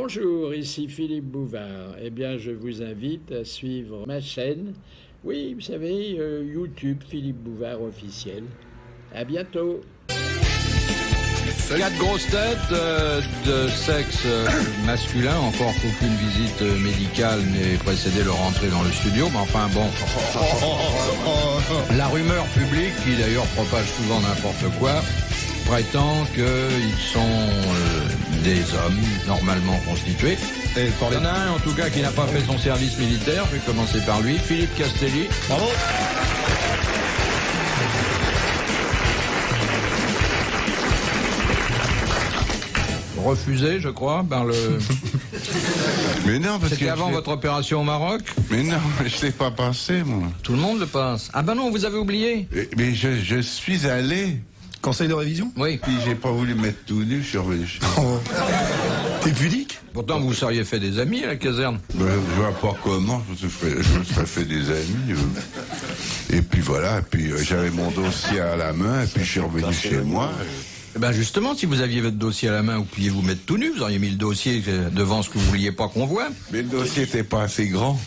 Bonjour, ici Philippe Bouvard. Eh bien, je vous invite à suivre ma chaîne. Oui, vous savez, YouTube, Philippe Bouvard officiel. À bientôt. 4 grosses têtes de sexe masculin, encore qu'aucune visite médicale n'ait précédé leur entrée dans le studio, mais enfin bon. La rumeur publique, qui d'ailleurs propage souvent n'importe quoi, prétend qu'ils sont des hommes normalement constitués. Il y en a un en tout cas qui n'a pas fait son service militaire, je vais commencer par lui, Philippe Castelli. Bravo. Refusé, je crois, par le... Mais non, parce que... C'était avant votre opération au Maroc? Mais non, je l'ai pas passé, moi. Tout le monde le passe. Ah ben non, vous avez oublié. Mais je suis allé. Conseil de révision? Oui. Puis j'ai pas voulu mettre tout nu, je suis revenu chez moi. Oh. T'es pudique? Pourtant, vous seriez fait des amis à la caserne. Je vois pas comment je me serais fait des amis. Et puis voilà, et puis j'avais mon dossier à la main, et puis je suis revenu chez moi. Eh ben justement, si vous aviez votre dossier à la main, vous pouviez vous mettre tout nu, vous auriez mis le dossier devant ce que vous vouliez pas qu'on voit. Mais le dossier était pas assez grand.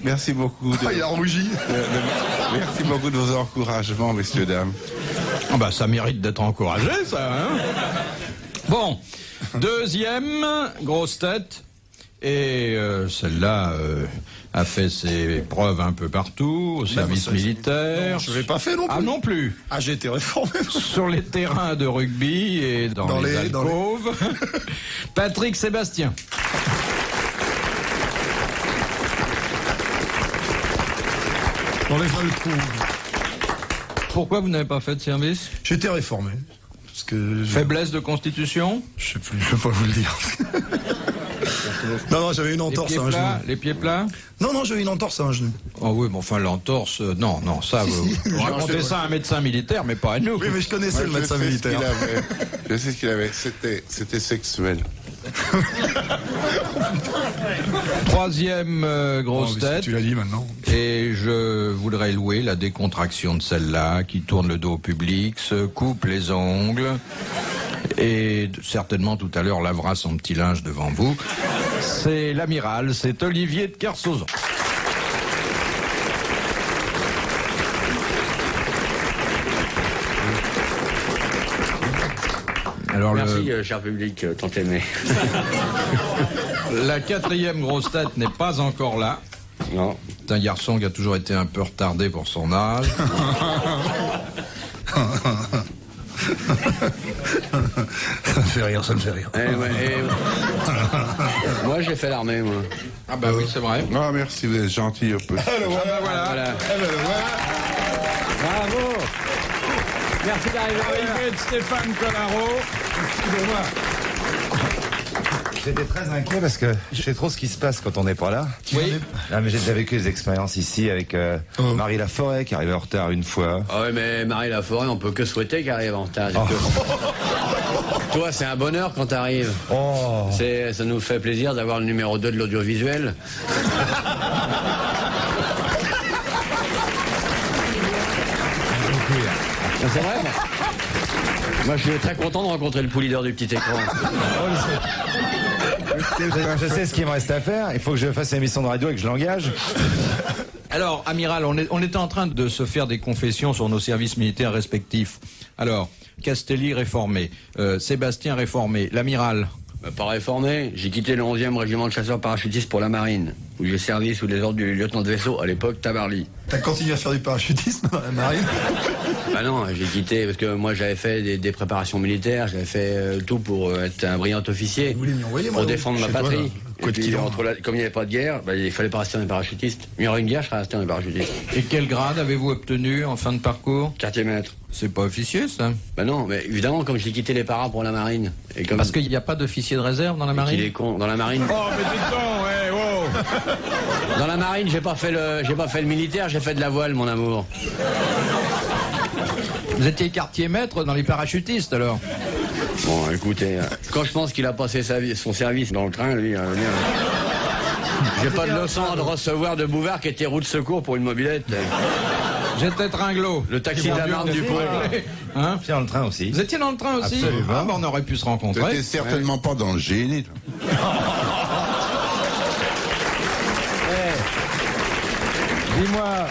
Merci beaucoup. Il a rougi. Merci beaucoup de vos encouragements, messieurs, dames. Ah bah ça mérite d'être encouragé, ça, hein. Bon, deuxième grosse tête. Et celle-là a fait ses preuves un peu partout, au service militaire. Non, je l'ai pas fait non plus. Ah non plus. Ah, j'ai été réformé. Sur les terrains de rugby et dans les alcôves. Patrick Sébastien. Dans les alcôves. Pourquoi vous n'avez pas fait de service? J'étais réformé. Parce que Faiblesse de constitution? Je sais plus, je peux pas vous le dire. Non, j'avais une entorse à un genou. Les pieds plats? Non, j'avais une entorse à un genou. Oh oui, mais enfin l'entorse, non, ça, vous racontez ça à un médecin militaire, mais pas à nous. Oui, mais je connaissais le médecin militaire. Je sais ce qu'il avait. C'était sexuel. Troisième grosse tête. Tu l'as dit maintenant. Et je voudrais louer la décontraction de celle-là, qui tourne le dos au public, se coupe les ongles, et certainement tout à l'heure lavera son petit linge devant vous. C'est l'amiral, c'est Olivier de Kersauzon. Alors merci, cher public, tant aimé. La quatrième grosse tête n'est pas encore là. Non. C'est un garçon qui a toujours été un peu retardé pour son âge. Ça me fait rire, ça me fait rire. Moi, j'ai fait l'armée, moi. Ah bah oui, c'est vrai. Ah merci, vous êtes gentil un peu. Voilà. Bravo. Merci d'arriver. Arrivée de Stéphane Collaro. Excusez-moi. J'étais très inquiet parce que je sais trop ce qui se passe quand on n'est pas là. Oui. Non, mais j'ai déjà vécu des expériences ici avec Marie Laforêt qui arrivait en retard une fois. Ah oui, mais Marie Laforêt, on peut que souhaiter qu'elle arrive en retard. Toi, c'est un bonheur quand t'arrives. Oh. Ça nous fait plaisir d'avoir le numéro 2 de l'audiovisuel. C'est vrai, moi je suis très content de rencontrer le pool leader du petit écran. Je sais ce qu'il me reste à faire. Il faut que je fasse une émission de radio et que je l'engage. Alors, amiral, on était en train de se faire des confessions sur nos services militaires respectifs. Alors, Castelli réformé, Sébastien réformé, l'amiral. Pas réformé, j'ai quitté le 11e régiment de chasseurs parachutistes pour la marine, où j'ai servi sous les ordres du lieutenant de vaisseau, à l'époque Tabarly. T'as continué à faire du parachutisme dans la marine? Bah non, j'ai quitté parce que moi j'avais fait des préparations militaires, j'avais fait tout pour être un brillant officier, Vous voulez m'y envoyer, moi, pour défendre ma patrie. Quoi de Quillan. Comme il n'y avait pas de guerre, bah, il fallait pas rester dans les parachutistes. Il y aurait une guerre, je serais resté dans les parachutistes. Et quel grade avez-vous obtenu en fin de parcours? Quartier maître. C'est pas officier, ça? Bah non, mais évidemment, comme j'ai quitté les paras pour la marine. Et comme... Parce qu'il n'y a pas d'officier de réserve dans la marine? Il est con, dans la marine. Oh, mais dis donc, ouais, wow. Dans la marine, j'ai pas fait le militaire, j'ai fait de la voile, mon amour. Vous étiez quartier maître dans les parachutistes, alors? Bon, écoutez, quand je pense qu'il a passé son service dans le train, lui, j'ai pas de leçon à recevoir de Bouvard qui était roue de secours pour une mobilette. J'étais tringlo. Le taxi de la Marne du Pont. Hein? J'étais dans le train aussi. Vous étiez dans le train aussi? Absolument. Ah, ben, on aurait pu se rencontrer. T'étais certainement pas dans le génie. Toi. Dis-moi,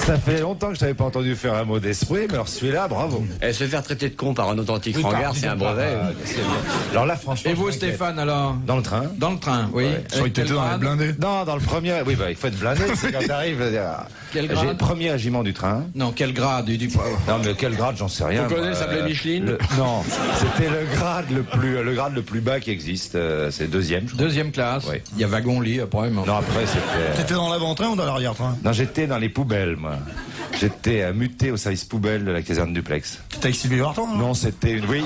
ça fait longtemps que je t'avais pas entendu faire un mot d'esprit, mais alors celui-là, bravo. Et se faire traiter de con par un authentique frangard, c'est un brevet. Alors là, franchement. Et vous, je m'inquiète. Stéphane, alors? Dans le train. Dans le train, oui. Ouais. Je croyais que t'étais dans les blindés. Non, dans le premier. Oui, bah, il faut être blindé. C'est quand t'arrives. Quel J'ai grade? le premier régiment du train. Non, quel grade? Il dit pas. Non, mais quel grade, j'en sais rien. Vous connaissez, moi. ça s'appelait Micheline? Non, c'était le grade le plus bas qui existe. C'est deuxième, je crois. Deuxième classe. Ouais. Il y a wagon-lit après. Mais... Non, après, c'était. T'étais dans l'avant-train ou dans l'arrière-train? Non, j'étais dans les poubelles, moi. J'étais muté au service poubelle de la caserne Duplex. T'étais avec Sylvie Vartan? Non, c'était une. Oui.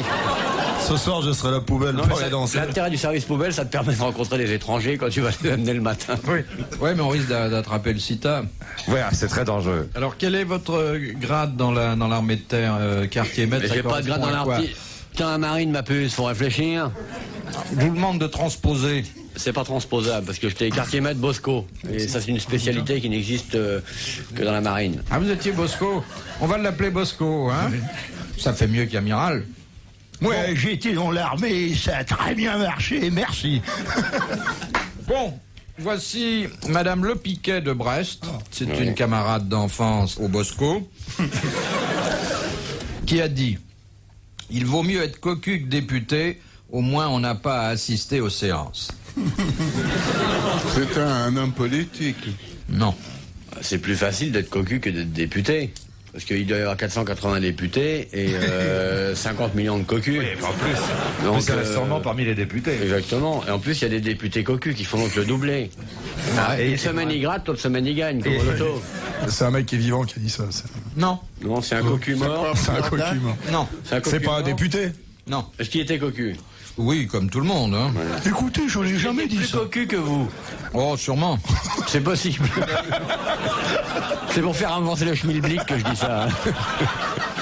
Ce soir, je serai à la poubelle Non, pour mais aller danser. l'intérêt du service poubelle, ça te permet de rencontrer des étrangers quand tu vas les amener le matin. Oui. Ouais, mais on risque d'attraper le sida. Ouais, c'est très dangereux. Alors, quel est votre grade dans l'armée de terre, quartier maître? Mais j'ai pas de grade dans l'artillerie. Putain, Marine, ma puce, faut réfléchir. Je vous demande de transposer. C'est pas transposable parce que j'étais quartier maître Bosco. Et ça, c'est une spécialité qui n'existe que dans la marine. Ah, vous étiez Bosco. On va l'appeler Bosco, hein? Ça fait mieux qu'amiral. Ouais, j'ai été dans l'armée, ça a très bien marché, merci. Bon, voici Madame Le Piquet de Brest. C'est une camarade d'enfance au Bosco. Qui a dit: il vaut mieux être cocu que député, au moins on n'a pas à assister aux séances. C'est un homme politique. Non. C'est plus facile d'être cocu que d'être député. Parce qu'il doit y avoir 480 députés et 50 millions de cocus. Oui, en plus. Donc, ça reste sûrement parmi les députés. Exactement. Et en plus, il y a des députés cocus qui font donc le doublé. et- Une semaine, il gratte, l'autre semaine, il gagne, comme au loto. C'est un mec qui est vivant qui a dit ça. Non. Non, c'est un cocu mort. C'est un cocu, moi. Non. C'est un cocu C'est pas un mort. député. Non. Est-ce qu'il était cocu? Oui, comme tout le monde, hein. Écoutez, je n'ai jamais dit Plus ça. cocu que vous. Oh, sûrement. C'est possible. C'est pour faire avancer le schmilblick que je dis ça. Hein.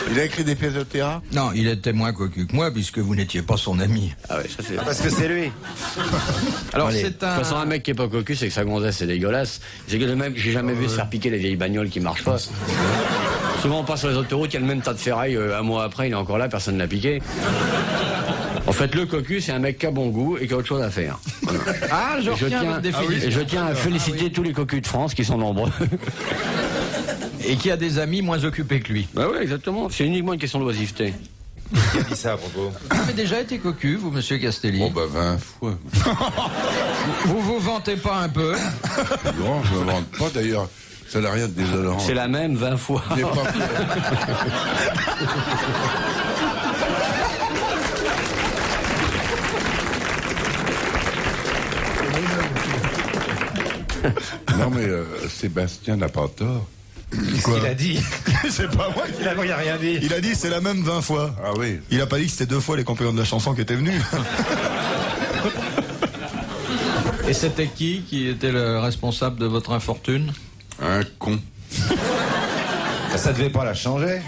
Il a écrit des pièces de théâtre. Non, il était moins cocu que moi, puisque vous n'étiez pas son ami. Ah ouais, ça c'est... Parce que c'est lui. Alors, Allez. c'est De toute façon, un mec qui est pas cocu, c'est que sa gonzesse, c'est dégueulasse. C'est que le même, j'ai jamais vu se faire piquer les vieilles bagnoles qui marchent pas. Souvent, on passe sur les autoroutes, il y a le même tas de ferraille, un mois après, il est encore là, personne ne l'a piqué. En fait, le cocu, c'est un mec qui a bon goût et qui a autre chose à faire. Voilà. Ah, je retiens votre définition. Et je tiens à féliciter tous les cocus de France qui sont nombreux. Et qui a des amis moins occupés que lui. Bah oui, exactement. C'est uniquement une question de oisiveté. Qui a dit ça à propos? Vous avez déjà été cocu, vous, monsieur Castelli? Bon, bah, 20 fois. Vous vous vantez pas un peu? Non, je me vante pas d'ailleurs. Ça n'a rien de désolant. C'est la même 20 fois. J'ai pas- Non, mais Sébastien n'a pas tort. Quoi? Il a dit. C'est pas moi. Il a rien dit. Il a dit c'est la même 20 fois. Ah oui. Il a pas dit que c'était 2 fois les compagnons de la chanson qui étaient venus. Et c'était qui était le responsable de votre infortune? Un con. Ça devait pas la changer.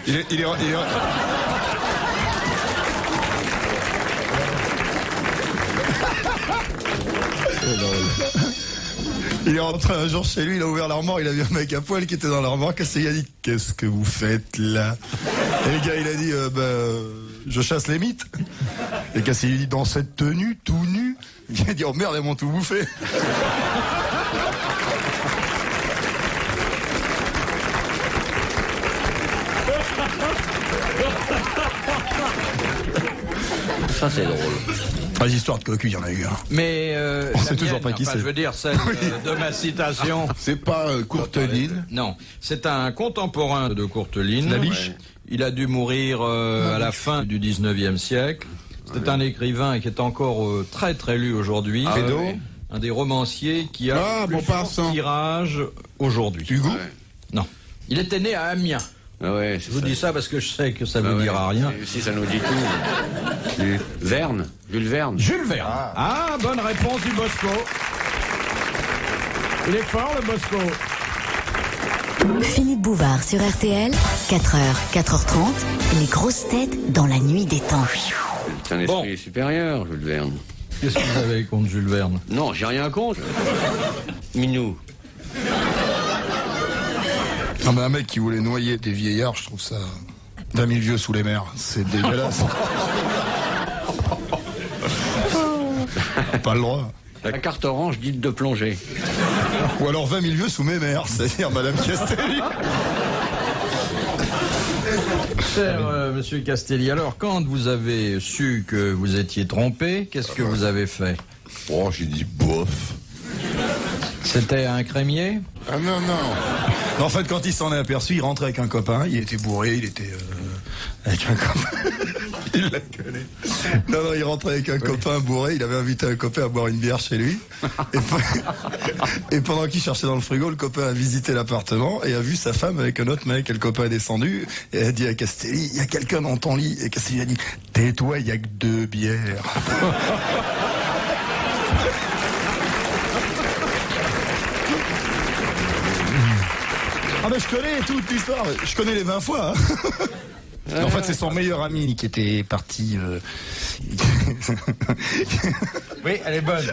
Il est rentré un jour chez lui, il a ouvert l'armoire, il a vu un mec à poil qui était dans l'armoire. Qu'est-ce qu'il a dit? Qu'est-ce que vous faites là? Et le gars, il a dit je chasse les mythes. Et Cassie lui dit dans cette tenue, tout nu. Il a dit oh merde, ils m'ont tout bouffé. Ça, c'est drôle. Les histoires de cocu, il y en a eu. Hein. Mais On sait la toujours mienne, pas qui enfin, c'est. je veux dire celle de ma citation. C'est pas Courteline. Non, c'est un contemporain de Courteline. Labiche. Il a dû mourir à la fin du 19e siècle. C'est un écrivain qui est encore très très lu aujourd'hui. Fédot. Un des romanciers qui a Ah, le plus fort Maupassant. tirage aujourd'hui. Hugo. Non. Il était né à Amiens. Ah ouais, Je vous dis ça parce que je sais que ça Ah vous ouais. dira rien. Si, ça nous dit tout. Verne, Jules Verne. Jules Verne. Ah, bonne réponse du Bosco. Il est fort le Bosco. Philippe Bouvard sur RTL, 4h, 4h30, les grosses têtes dans la nuit des temps. C'est un esprit supérieur, Jules Verne. Qu'est-ce que vous avez contre Jules Verne? Non, j'ai rien contre. Minou. Non, mais un mec qui voulait noyer des vieillards, je trouve ça d'un milieu sous les mers. C'est dégueulasse. Pas le droit. La carte orange dite de plongée. Ou alors 20 000 vieux sous mes mers, c'est-à-dire Madame Castelli. Cher Monsieur Castelli, alors quand vous avez su que vous étiez trompé, qu'est-ce que vous avez fait? Oh, j'ai dit bof. C'était un crémier? Ah non, non. En fait, quand il s'en est aperçu, il rentrait avec un copain, il était bourré, il était avec un copain. Il la connaît. Non, il rentrait avec un copain bourré, il avait invité un copain à boire une bière chez lui. Et pendant qu'il cherchait dans le frigo, le copain a visité l'appartement et a vu sa femme avec un autre mec. Et le copain est descendu et a dit à Castelli, il y a quelqu'un dans ton lit. Et Castelli a dit, tais-toi, il y a que 2 bières. Ah ben je connais toute l'histoire, je connais les 20 fois. Hein. En fait, c'est son meilleur ami qui était parti. Oui, elle est bonne.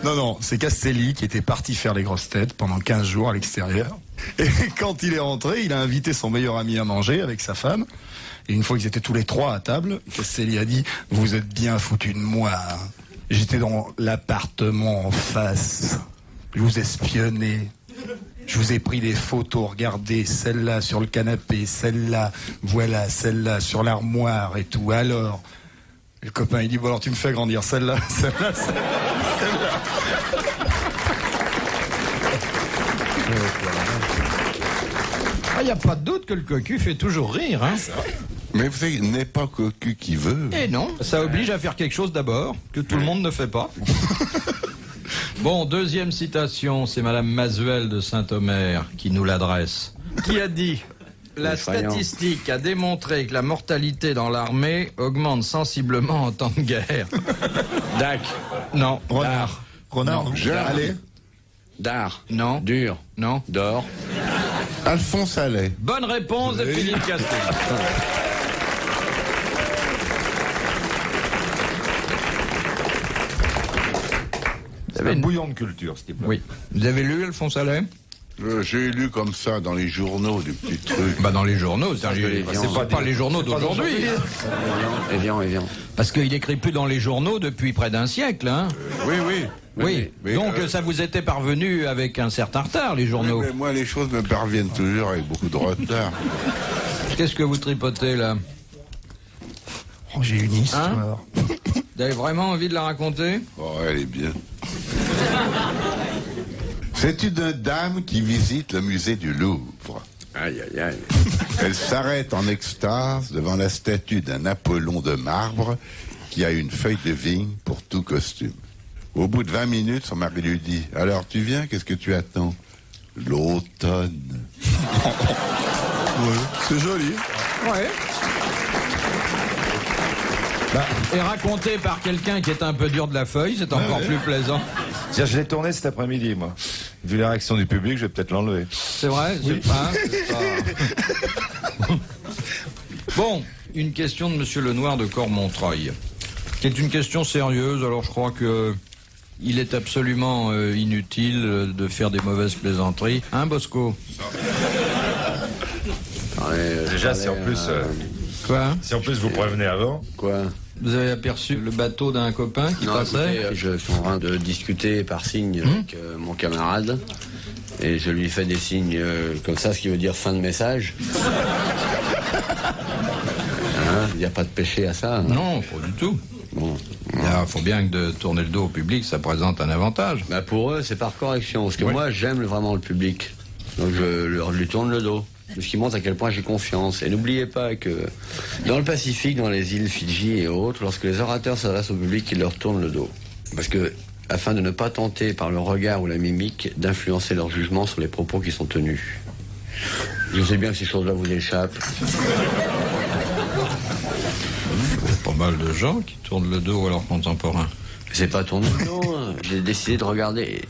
Non, c'est Castelli qui était parti faire les grosses têtes pendant 15 jours à l'extérieur. Et quand il est rentré, il a invité son meilleur ami à manger avec sa femme. Et une fois qu'ils étaient tous les 3 à table, Castelli a dit, vous êtes bien foutus de moi. Hein. J'étais dans l'appartement en face. Je vous ai espionné. Je vous ai pris des photos, regardez, celle-là sur le canapé, celle-là, voilà, celle-là sur l'armoire et tout. Alors, le copain, il dit, bon alors tu me fais grandir celle-là, celle-là, celle-là. Ah, il n'y a pas de doute que le cocu fait toujours rire, hein. Mais vous savez, il n'est pas cocu qui veut. Eh non, ça oblige à faire quelque chose d'abord, que tout le monde ne fait pas. Bon, deuxième citation, c'est Madame Masuel de Saint-Omer qui nous l'adresse. Qui a dit « La statistique a démontré que la mortalité dans l'armée augmente sensiblement en temps de guerre. » Dac. Non. Renard. Renard, non. Allez. Dard. Non. Dur. Non. D'or. Alphonse Allais. Bonne réponse de Philippe Castelli. C'est un bouillon de culture, ce type-là. Oui. Vous avez lu Alphonse Allais? J'ai lu comme ça dans les journaux des petits trucs. Bah dans les journaux, c'est pas les journaux d'aujourd'hui. Évian. Parce qu'il écrit plus dans les journaux depuis près d'un siècle, hein. Oui. Mais, donc ça vous était parvenu avec un certain retard, les journaux. Mais moi, les choses me parviennent toujours avec beaucoup de retard. Qu'est-ce que vous tripotez là? Oh, j'ai une histoire. Hein? Vous avez vraiment envie de la raconter? Oh, elle est bien. C'est une dame qui visite le musée du Louvre. Aïe. Elle s'arrête en extase devant la statue d'un Apollon de marbre qui a une feuille de vigne pour tout costume. Au bout de 20 minutes, son mari lui dit « Alors, tu viens, qu'est-ce que tu attends ?»« L'automne. » Ouais, c'est joli. Ouais. Et raconté par quelqu'un qui est un peu dur de la feuille, c'est encore plus plaisant. Tiens, je l'ai tourné cet après-midi, moi. Vu la réaction du public, je vais peut-être l'enlever. C'est vrai? Oui. C'est pas... Bon, une question de Monsieur Lenoir de Cormontreuil, qui est une question sérieuse, alors je crois que il est absolument inutile de faire des mauvaises plaisanteries. Hein, Bosco? Déjà, si en plus... Quoi? Si en plus vous prévenez avant... Quoi? Vous avez aperçu le bateau d'un copain qui passait? Écoutez, je suis en train de discuter par signe avec mon camarade et je lui fais des signes comme ça, ce qui veut dire fin de message. Il n'y a pas de péché à ça. Hein? Non, pas du tout. Bon. Il faut bien que de tourner le dos au public, ça présente un avantage. Bah pour eux, c'est par correction, parce que moi, j'aime vraiment le public. Donc je lui tourne le dos. Ce qui montre à quel point j'ai confiance. Et n'oubliez pas que dans le Pacifique, dans les îles Fidji et autres, lorsque les orateurs s'adressent au public, ils leur tournent le dos. Parce que, afin de ne pas tenter par le regard ou la mimique d'influencer leur jugement sur les propos qui sont tenus. Je sais bien que ces choses-là vous échappent. Il y a pas mal de gens qui tournent le dos à leurs contemporains. C'est pas tourner le dos. J'ai décidé de regarder.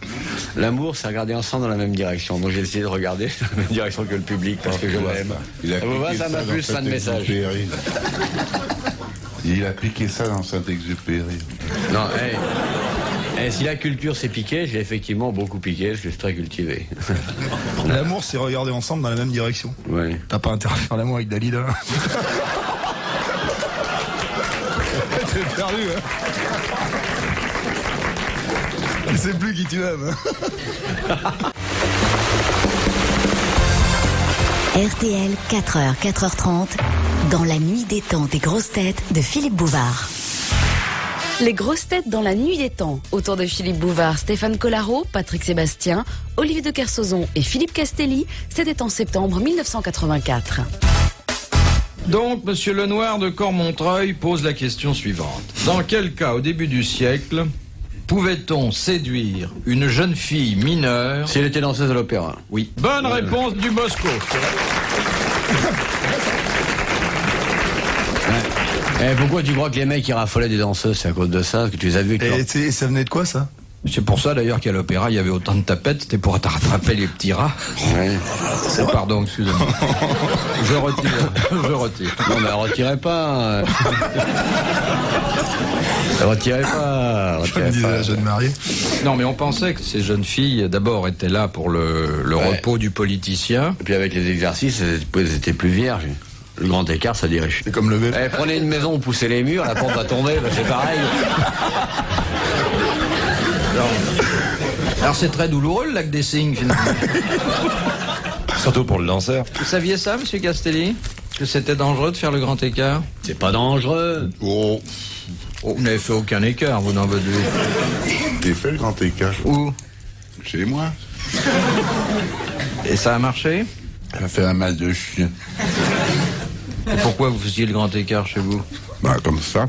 L'amour, c'est regarder ensemble dans la même direction. Donc j'ai décidé de regarder dans la même direction que le public parce que je l'aime. Ça m'a plu, fin de message. Il a piqué ça dans Saint-Exupéry. Non, hey. Et si la culture c'est piqué, j'ai effectivement beaucoup piqué, parce que je suis très cultivé. L'amour, c'est regarder ensemble dans la même direction. Oui. T'as pas intérêt à faire l'amour avec Dalida. T'es perdu, hein. Je sais plus qui tu aimes. RTL, 4h, 4h30, dans la nuit des temps des grosses têtes de Philippe Bouvard. Les grosses têtes dans la nuit des temps, autour de Philippe Bouvard, Stéphane Collaro, Patrick Sébastien, Olivier de Kersauzon et Philippe Castelli, c'était en septembre 1984. Donc, Monsieur Lenoir de Cormontreuil pose la question suivante. Dans quel cas, au début du siècle, pouvait-on séduire une jeune fille mineure Si elle était danseuse à l'opéra. Oui. Bonne réponse du Bosco. Pourquoi tu crois que les mecs ils raffolaient des danseuses? C'est à cause de ça que tu les as vus. Et ça venait de quoi, ça? C'est pour ça d'ailleurs qu'à l'opéra il y avait autant de tapettes, c'était pour rattraper les petits rats. Ouais. Oh, pardon, excusez-moi. Je retire. Non mais retirez pas. Retirez pas. Je me disais la jeune mariée. Non mais on pensait que ces jeunes filles d'abord étaient là pour le repos du politicien. Et puis avec les exercices, elles étaient plus vierges. Le grand écart, ça dirait. C'est comme le bébé. Prenez une maison où poussez les murs, la porte va tomber, bah, c'est pareil. Alors c'est très douloureux le lac des Cygnes finalement. Surtout pour le danseur. Vous saviez ça, Monsieur Castelli? Que c'était dangereux de faire le grand écart? C'est pas dangereux. Oh, Vous n'avez fait aucun écart, vous n'en votre vie. j'ai fait le grand écart. Où? Chez moi. Et ça a marché? Ça fait un mal de chien. Et pourquoi vous faisiez le grand écart chez vous? Bah, comme ça,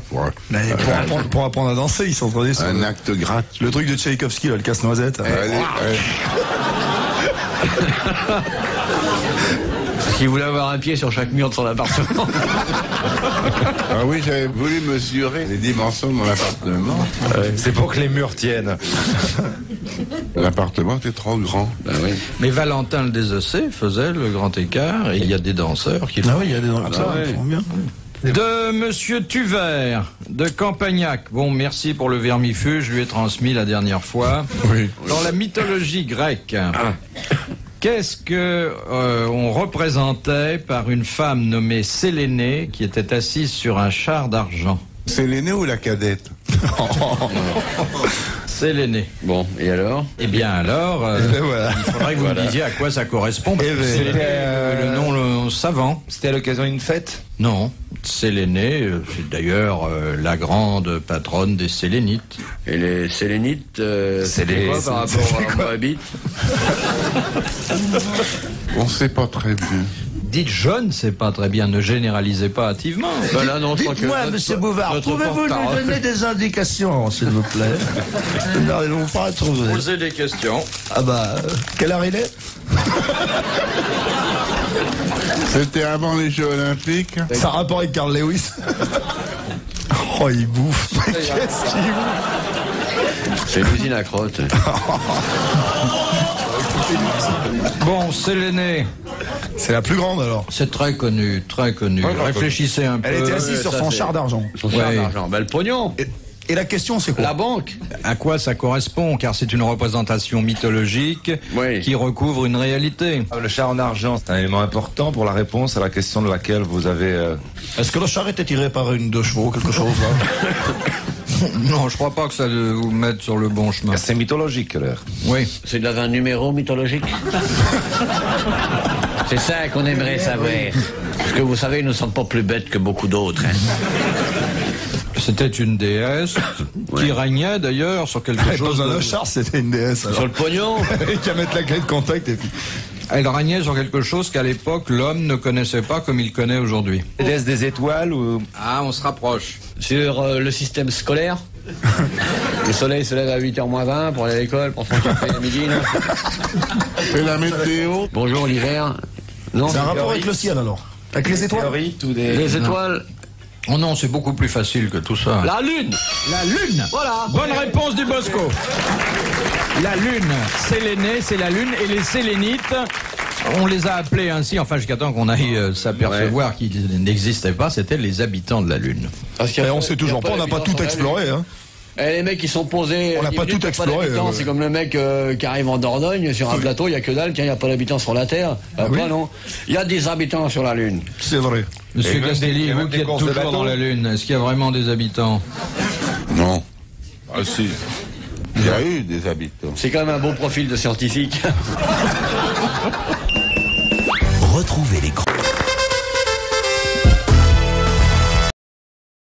Pour apprendre à danser, ils s'entendaient sur un acte gratuit. le truc de Tchaïkovski, là, le casse-noisette. S'il voulait avoir un pied sur chaque mur de son appartement. Ah oui, j'avais voulu mesurer les dimensions de mon appartement. C'est pour que les murs tiennent. L'appartement était trop grand. Bah oui. Mais Valentin le Désossé faisait le grand écart et il y a des danseurs qui le Ah font. oui, il y a des dents comme ça, ouais. ils font bien. De Monsieur Tuvert, de Campagnac. Bon, merci pour le vermifuge, je lui ai transmis la dernière fois. Oui. Dans la mythologie grecque, qu'est-ce que on représentait par une femme nommée Sélénée qui était assise sur un char d'argent? C'est l'aîné ou la cadette? Sélénée. Bon, et alors? Eh bien alors, ben voilà. il faudrait que vous me disiez à quoi ça correspond. Parce que ben, Sélénée, le nom savant. C'était à l'occasion d'une fête? Non, Sélénée, c'est d'ailleurs la grande patronne des Sélénites. Et les sélénites, C'est c'est quoi par rapport à Moabit? On sait pas très bien. Dites, je ne sais pas très bien, ne généralisez pas hâtivement. Bah là, non, je crois que Dites-moi, notre- monsieur Bouvard, notre pouvez-vous nous porte-parole- donner des indications, s'il vous plaît? N'arrivons pas à trouver. Posez des questions. Ah bah, Quelle heure il est? C'était avant les Jeux Olympiques. Ça a rapport avec Carl Lewis. Oh, il bouffe. Mais qu'est-ce qu'il bouffe? C'est l'usine à crotte. Bon, Sélénée, C'est la plus grande, alors. c'est très connu, très connu. Réfléchissez un peu. Elle était assise sur ça, son c'est- char d'argent. Son char Ouais. d'argent. Bah, le pognon. Et la question, c'est quoi? La banque. À quoi ça correspond? Car c'est une représentation mythologique Oui. qui recouvre une réalité. Le char en argent, c'est un élément important pour la réponse à la question de laquelle vous avez... est-ce que le char était tiré par une 2 chevaux, quelque chose, là? Non, je crois pas que ça vous mette sur le bon chemin. C'est mythologique, l'air. Oui. C'est dans un numéro mythologique. C'est ça qu'on aimerait savoir. Parce que vous savez, nous ne sommes pas plus bêtes que beaucoup d'autres. Hein. C'était une déesse qui régnait d'ailleurs sur quelque Elle pas chose. besoin d'un char, c'était une déesse, Sur alors. le pognon. Et qu'à mettre la clé de contact, et puis. Elle régnait sur quelque chose qu'à l'époque l'homme ne connaissait pas comme il connaît aujourd'hui. Les déesses des étoiles ou... Ah, on se rapproche. Sur le système scolaire. Le soleil se lève à 8h moins 20 pour aller à l'école, pour son café à midi. Non. Et la météo? Bonjour l'hiver. Non. C'est un rapport avec le ciel, alors. Avec les étoiles? Théorique ou des... Les étoiles. Oh non, c'est beaucoup plus facile que tout ça. La lune. La lune. Voilà. Bonne réponse du Bosco. La lune, Sélénée, c'est la lune, et les Sélénites, on les a appelés ainsi, enfin jusqu'à temps qu'on aille s'apercevoir qu'ils n'existaient pas, c'était les habitants de la lune. Et on sait toujours pas, on n'a pas tout exploré, hein. les mecs qui sont posés. On n'a pas tout exploré. C'est comme le mec qui arrive en Dordogne sur un plateau, il n'y a que dalle, tiens, il n'y a pas d'habitants sur la Terre. Oui. Non. Il y a des habitants sur la Lune. C'est vrai. Monsieur Castelli, vous qui êtes toujours dans la Lune, est-ce qu'il y a vraiment des habitants? Non. Ah si. Il y a eu des habitants. C'est quand même un beau profil de scientifique. Retrouvez les